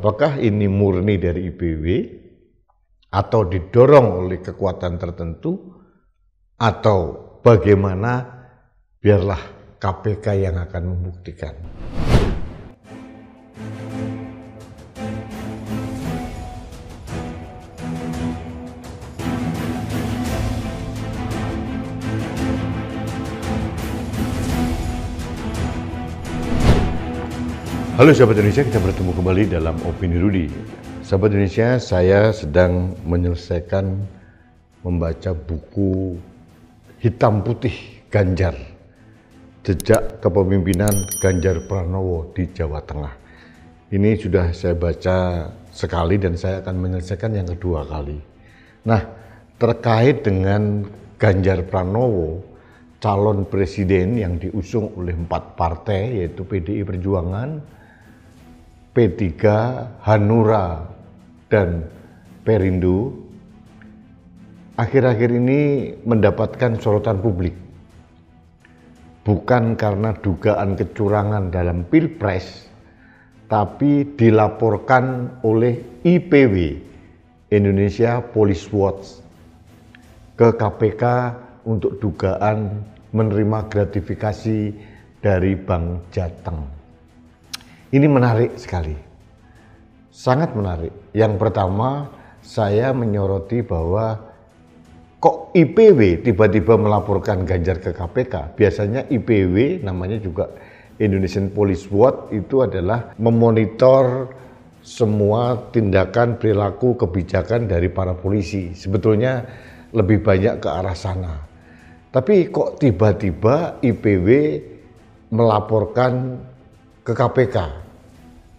Apakah ini murni dari IPW atau didorong oleh kekuatan tertentu, atau bagaimana, biarlah KPK yang akan membuktikan. Halo sahabat Indonesia, kita bertemu kembali dalam Opini Rudy. Sahabat Indonesia, saya sedang menyelesaikan membaca buku hitam putih Ganjar, Jejak Kepemimpinan Ganjar Pranowo di Jawa Tengah. Ini sudah saya baca sekali dan saya akan menyelesaikan yang kedua kali. Nah, terkait dengan Ganjar Pranowo, calon presiden yang diusung oleh 4 partai, yaitu PDI Perjuangan, P3, Hanura, dan Perindo, akhir-akhir ini mendapatkan sorotan publik. Bukan karena dugaan kecurangan dalam Pilpres, tapi dilaporkan oleh IPW, Indonesia Police Watch, ke KPK untuk dugaan menerima gratifikasi dari Bank Jateng. Ini menarik sekali, sangat menarik. Yang pertama, saya menyoroti bahwa kok IPW tiba-tiba melaporkan Ganjar ke KPK. Biasanya IPW, namanya juga Indonesian Police Watch, itu adalah memonitor semua tindakan, perilaku, kebijakan dari para polisi. Sebetulnya lebih banyak ke arah sana. Tapi kok tiba-tiba IPW melaporkan ke KPK,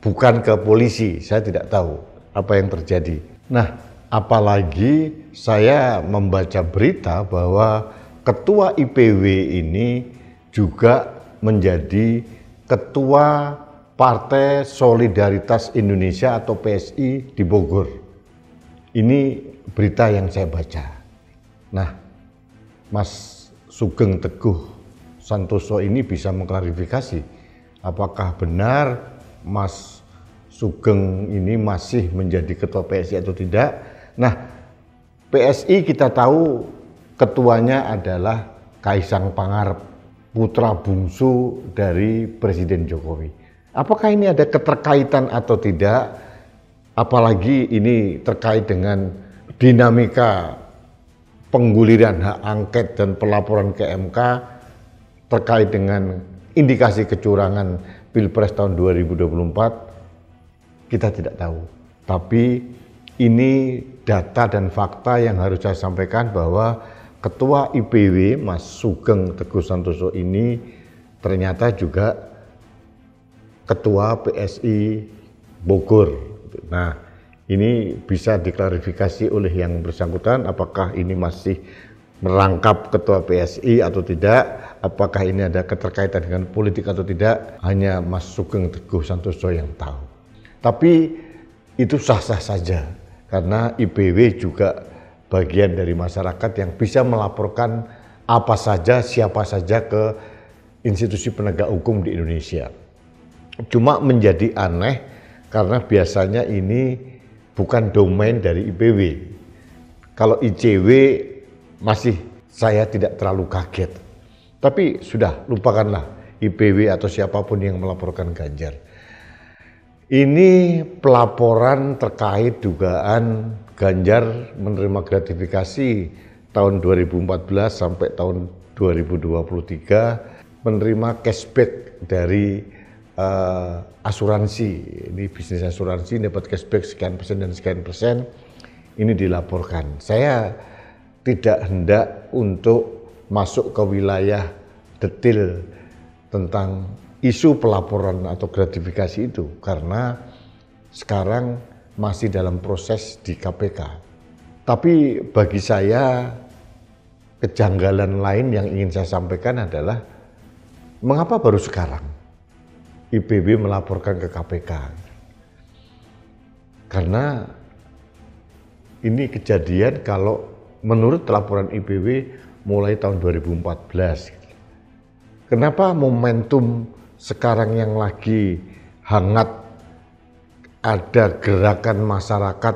bukan ke polisi. Saya tidak tahu apa yang terjadi. Nah, apalagi saya membaca berita bahwa ketua IPW ini juga menjadi ketua Partai Solidaritas Indonesia atau PSI di Bogor. Ini berita yang saya baca. Nah, Mas Sugeng Teguh Santoso ini bisa mengklarifikasi apakah benar Mas Sugeng ini masih menjadi ketua PSI atau tidak. Nah, PSI kita tahu ketuanya adalah Kaisang Pangarep, putra bungsu dari Presiden Jokowi. Apakah ini ada keterkaitan atau tidak? Apalagi ini terkait dengan dinamika pengguliran hak angket dan pelaporan ke MK terkait dengan indikasi kecurangan Pilpres tahun 2024, kita tidak tahu. Tapi ini data dan fakta yang harus saya sampaikan bahwa Ketua IPW Mas Sugeng Teguh Santoso ini ternyata juga Ketua PSI Bogor. Nah, ini bisa diklarifikasi oleh yang bersangkutan apakah ini masih merangkap ketua PSI atau tidak, apakah ini ada keterkaitan dengan politik atau tidak, hanya Mas Sugeng Teguh Santoso yang tahu. Tapi itu sah-sah saja, karena IPW juga bagian dari masyarakat yang bisa melaporkan apa saja, siapa saja ke institusi penegak hukum di Indonesia. Cuma menjadi aneh karena biasanya ini bukan domain dari IPW. Kalau ICW masih saya tidak terlalu kaget. Tapi sudah, lupakanlah IPW atau siapapun yang melaporkan Ganjar. Ini pelaporan terkait dugaan Ganjar menerima gratifikasi tahun 2014 sampai tahun 2023, menerima cashback dari asuransi. Ini bisnis asuransi dapat cashback sekian persen dan sekian persen. Ini dilaporkan. Saya tidak hendak untuk masuk ke wilayah detail tentang isu pelaporan atau gratifikasi itu karena sekarang masih dalam proses di KPK. Tapi bagi saya kejanggalan lain yang ingin saya sampaikan adalah mengapa baru sekarang IPW melaporkan ke KPK? Karena ini kejadian kalau menurut laporan IPW mulai tahun 2014. Kenapa momentum sekarang yang lagi hangat ada gerakan masyarakat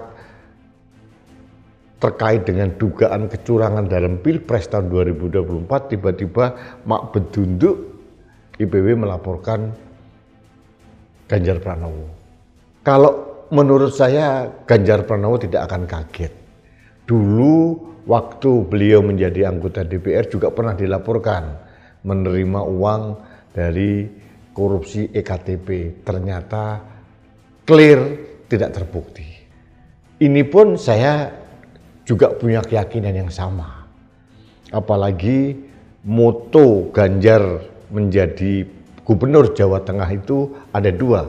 terkait dengan dugaan kecurangan dalam Pilpres tahun 2024, tiba-tiba mak bedunduk IPW melaporkan Ganjar Pranowo. Kalau menurut saya Ganjar Pranowo tidak akan kaget. Dulu waktu beliau menjadi anggota DPR juga pernah dilaporkan menerima uang dari korupsi EKTP. Ternyata clear, tidak terbukti. Ini pun saya juga punya keyakinan yang sama. Apalagi moto Ganjar menjadi gubernur Jawa Tengah itu ada dua.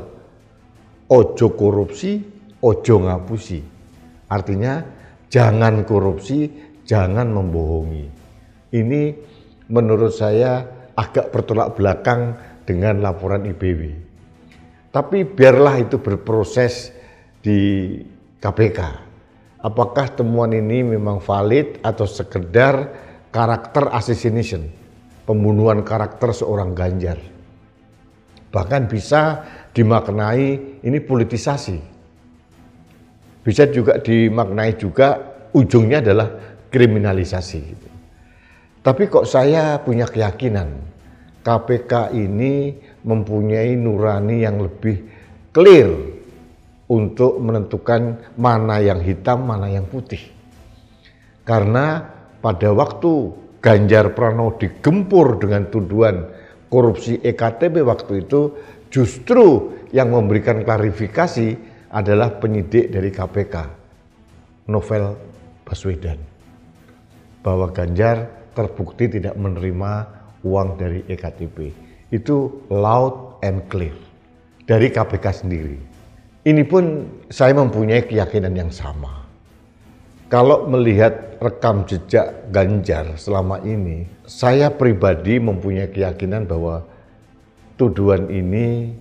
Ojo korupsi, ojo ngapusi. Artinya jangan korupsi, jangan membohongi. Ini menurut saya agak bertolak belakang dengan laporan IPW. Tapi biarlah itu berproses di KPK. Apakah temuan ini memang valid atau sekedar karakter assassination, pembunuhan karakter seorang Ganjar. Bahkan bisa dimaknai ini politisasi. Bisa juga dimaknai juga ujungnya adalah kriminalisasi. Tapi kok saya punya keyakinan KPK ini mempunyai nurani yang lebih clear untuk menentukan mana yang hitam, mana yang putih. Karena pada waktu Ganjar Pranowo digempur dengan tuduhan korupsi EKTP waktu itu, justru yang memberikan klarifikasi adalah penyidik dari KPK, Novel Baswedan, bahwa Ganjar terbukti tidak menerima uang dari EKTP. Itu loud and clear dari KPK sendiri. Ini pun saya mempunyai keyakinan yang sama. Kalau melihat rekam jejak Ganjar selama ini, saya pribadi mempunyai keyakinan bahwa tuduhan ini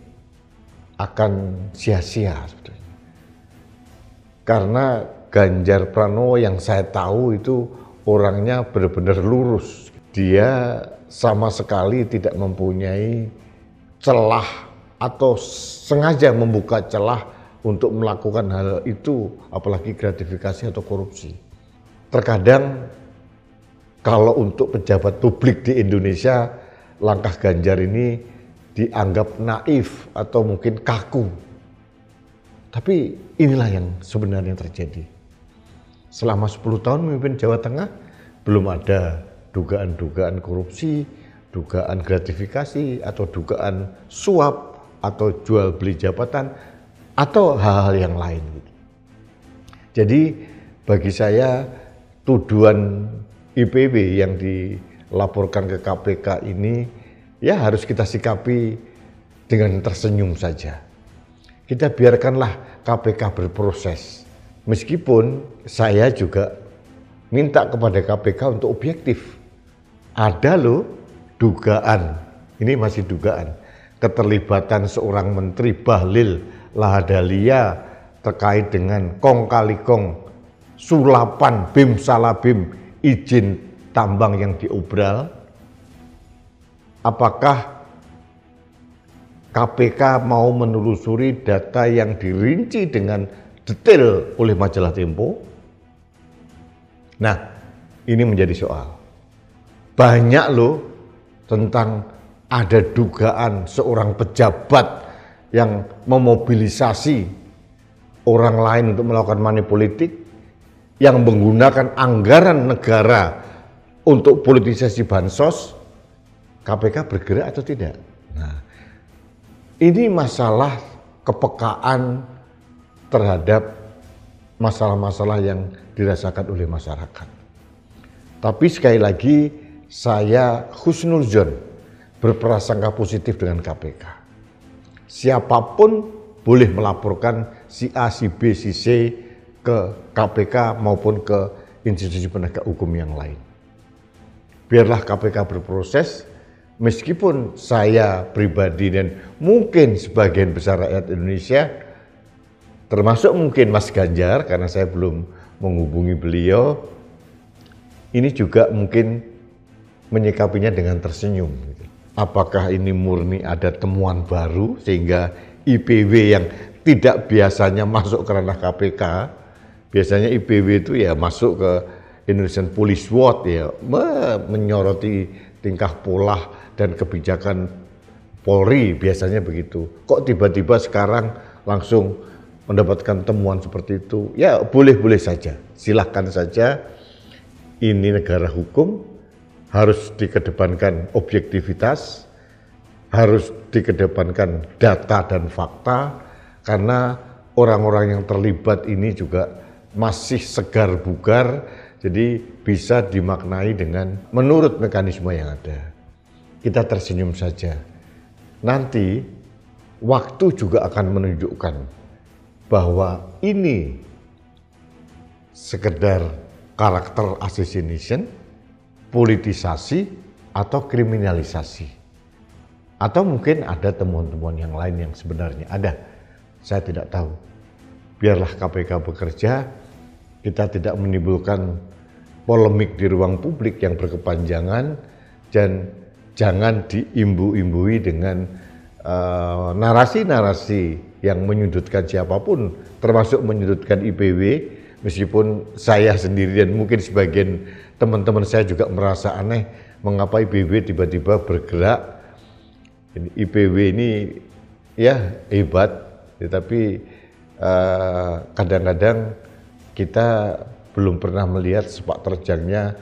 akan sia-sia sebetulnya. Karena Ganjar Pranowo yang saya tahu itu orangnya benar-benar lurus. Dia sama sekali tidak mempunyai celah atau sengaja membuka celah untuk melakukan hal itu, apalagi gratifikasi atau korupsi. Terkadang kalau untuk pejabat publik di Indonesia, langkah Ganjar ini dianggap naif atau mungkin kaku. Tapi inilah yang sebenarnya terjadi. Selama 10 tahun memimpin Jawa Tengah, belum ada dugaan-dugaan korupsi, dugaan gratifikasi, atau dugaan suap, atau jual beli jabatan, atau hal-hal yang lain. Jadi bagi saya tuduhan IPW yang dilaporkan ke KPK ini ya harus kita sikapi dengan tersenyum saja. Kita biarkanlah KPK berproses. Meskipun saya juga minta kepada KPK untuk objektif. Ada loh dugaan, ini masih dugaan, keterlibatan seorang menteri Bahlil Lahadalia terkait dengan kong kali kong, sulapan BIM Salabim, izin tambang yang diobral. Apakah KPK mau menelusuri data yang dirinci dengan detail oleh majalah Tempo? Nah, ini menjadi soal. Banyak loh tentang ada dugaan seorang pejabat yang memobilisasi orang lain untuk melakukan money politik, yang menggunakan anggaran negara untuk politisasi bansos. KPK bergerak atau tidak? Nah, ini masalah kepekaan terhadap masalah-masalah yang dirasakan oleh masyarakat. Tapi sekali lagi saya husnuzon, berprasangka positif dengan KPK. Siapapun boleh melaporkan si A, si B, si C ke KPK maupun ke institusi penegak hukum yang lain. Biarlah KPK berproses, meskipun saya pribadi dan mungkin sebagian besar rakyat Indonesia, termasuk mungkin Mas Ganjar, karena saya belum menghubungi beliau, ini juga mungkin menyikapinya dengan tersenyum. Apakah ini murni ada temuan baru sehingga IPW yang tidak biasanya masuk ke ranah KPK. Biasanya IPW itu ya masuk ke Indonesian Police Watch ya, menyoroti tingkah pola dan kebijakan Polri, biasanya begitu. Kok tiba-tiba sekarang langsung mendapatkan temuan seperti itu? Ya boleh-boleh saja, silahkan saja. Ini negara hukum, harus dikedepankan objektivitas, harus dikedepankan data dan fakta, karena orang-orang yang terlibat ini juga masih segar bugar, jadi bisa dimaknai dengan menurut mekanisme yang ada. Kita tersenyum saja. Nanti waktu juga akan menunjukkan bahwa ini sekedar karakter assassination, politisasi, atau kriminalisasi. Atau mungkin ada temuan-temuan yang lain yang sebenarnya ada. Saya tidak tahu. Biarlah KPK bekerja, kita tidak menimbulkan polemik di ruang publik yang berkepanjangan, dan jangan diimbu-imbui dengan narasi-narasi yang menyudutkan siapapun, termasuk menyudutkan IPW, meskipun saya sendiri dan mungkin sebagian teman-teman saya juga merasa aneh, mengapa IPW tiba-tiba bergerak. IPW ini ya hebat, tetapi kadang-kadang kita belum pernah melihat sepak terjangnya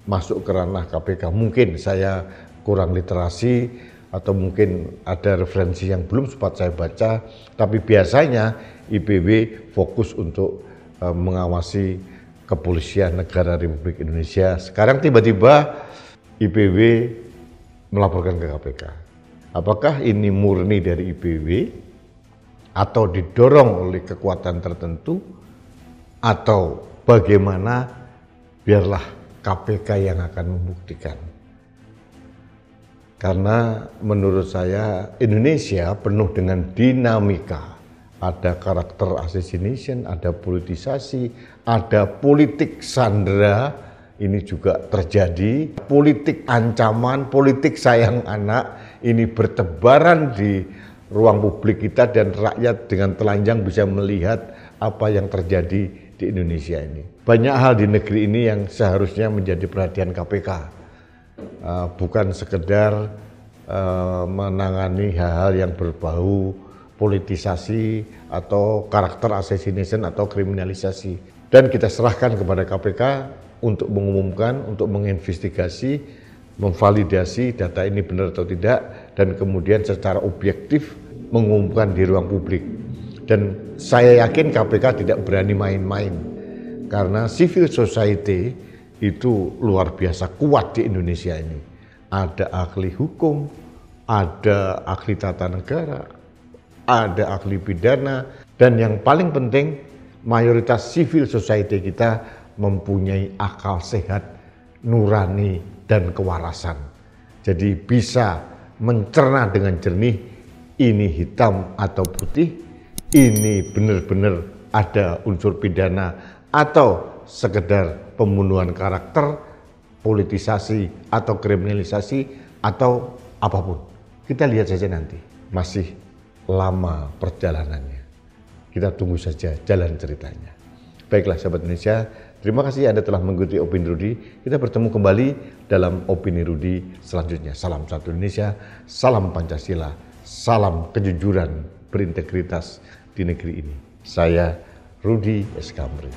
masuk ke ranah KPK. Mungkin saya kurang literasi atau mungkin ada referensi yang belum sempat saya baca, tapi biasanya IPW fokus untuk mengawasi kepolisian negara Republik Indonesia. Sekarang tiba-tiba IPW melaporkan ke KPK. Apakah ini murni dari IPW atau didorong oleh kekuatan tertentu, atau bagaimana? Biarlah KPK yang akan membuktikan. Karena menurut saya Indonesia penuh dengan dinamika. Ada karakter assassination, ada politisasi, ada politik sandera, ini juga terjadi. Politik ancaman, politik sayang anak, ini bertebaran di ruang publik kita, dan rakyat dengan telanjang bisa melihat apa yang terjadi di Indonesia ini. Banyak hal di negeri ini yang seharusnya menjadi perhatian KPK. Bukan sekedar menangani hal-hal yang berbau politisasi atau karakter assassination atau kriminalisasi. Dan kita serahkan kepada KPK untuk mengumumkan, untuk menginvestigasi, memvalidasi data ini benar atau tidak, dan kemudian secara objektif mengumumkan di ruang publik. Dan saya yakin KPK tidak berani main-main, karena civil society itu luar biasa kuat di Indonesia ini. Ada ahli hukum, ada ahli tata negara, ada ahli pidana, dan yang paling penting mayoritas civil society kita mempunyai akal sehat, nurani, dan kewarasan. Jadi bisa mencerna dengan jernih, ini hitam atau putih, ini benar-benar ada unsur pidana atau sekedar pembunuhan karakter, politisasi atau kriminalisasi atau apapun. Kita lihat saja nanti, masih lama perjalanannya. Kita tunggu saja jalan ceritanya. Baiklah sahabat Indonesia, terima kasih Anda telah mengikuti Opini Rudi. Kita bertemu kembali dalam Opini Rudi selanjutnya. Salam satu Indonesia, salam Pancasila, salam kejujuran berintegritas di negeri ini. Saya Rudi S. Kamri.